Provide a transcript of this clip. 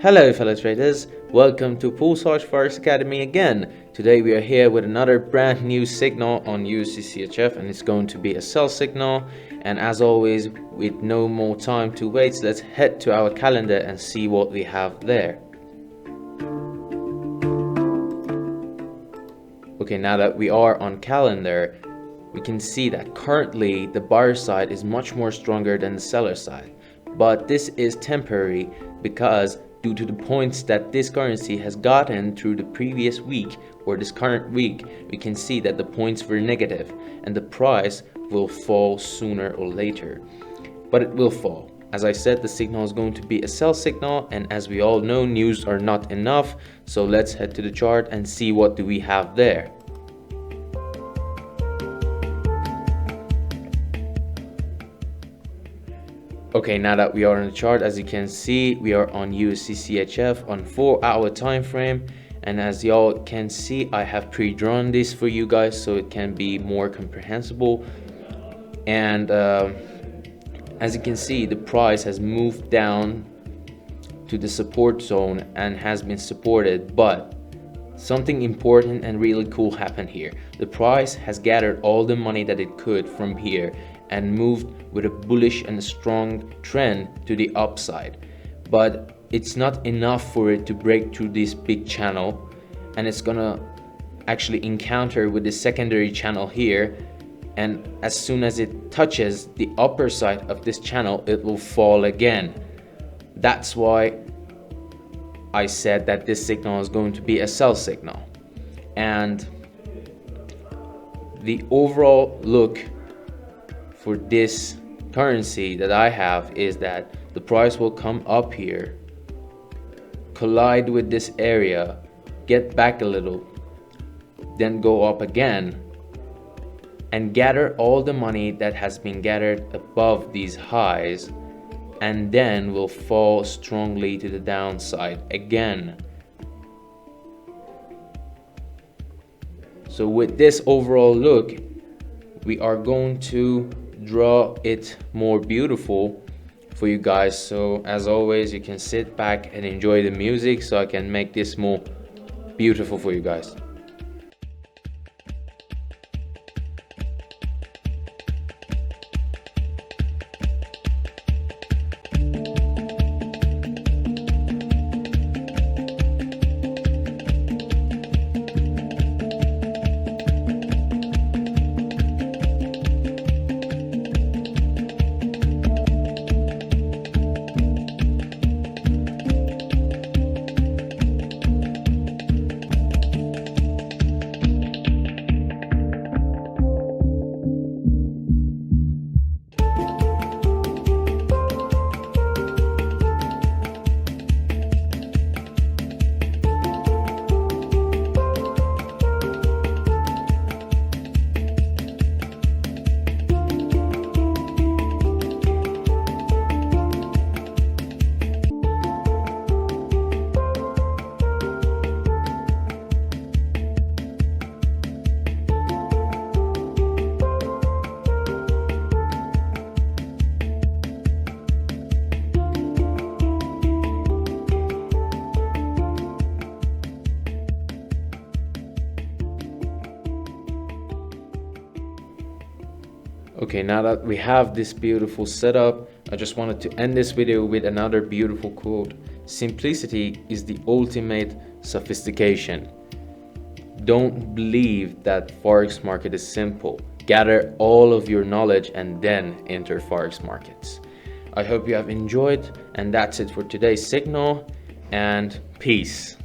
Hello fellow traders, welcome to Porsaj Forex Academy again. Today we are here with another brand new signal on USDCHF, and it's going to be a sell signal. And as always, with no more time to wait, let's head to our calendar and see what we have there. Okay, now that we are on calendar, we can see that currently the buyer side is much more stronger than the seller side. But this is temporary because due to the points that this currency has gotten through the previous week or this current week, we can see that the points were negative and the price will fall sooner or later. But it will fall. As I said, the signal is going to be a sell signal, and as we all know, news are not enough. So let's head to the chart and see what do we have there. Okay, now that we are on the chart, as you can see, we are on USDCHF on 4-hour time frame, and as y'all can see, I have pre-drawn this for you guys so it can be more comprehensible. And as you can see, the price has moved down to the support zone and has been supported, but something important and really cool happened here. The price has gathered all the money that it could from here and moved with a bullish and a strong trend to the upside, but it's not enough for it to break through this big channel, and it's gonna actually encounter with the secondary channel here, and as soon as it touches the upper side of this channel, it will fall again. That's why I said that this signal is going to be a sell signal. And the overall look for this currency that I have is that the price will come up here, collide with this area, get back a little, then go up again and gather all the money that has been gathered above these highs, and then will fall strongly to the downside again. So with this overall look, we are going to draw it more beautiful for you guys. So as always, you can sit back and enjoy the music so I can make this more beautiful for you guys. Okay, now that we have this beautiful setup, I just wanted to end this video with another beautiful quote. Simplicity is the ultimate sophistication. Don't believe that Forex market is simple. Gather all of your knowledge and then enter Forex markets. I hope you have enjoyed, and that's it for today's signal, and peace.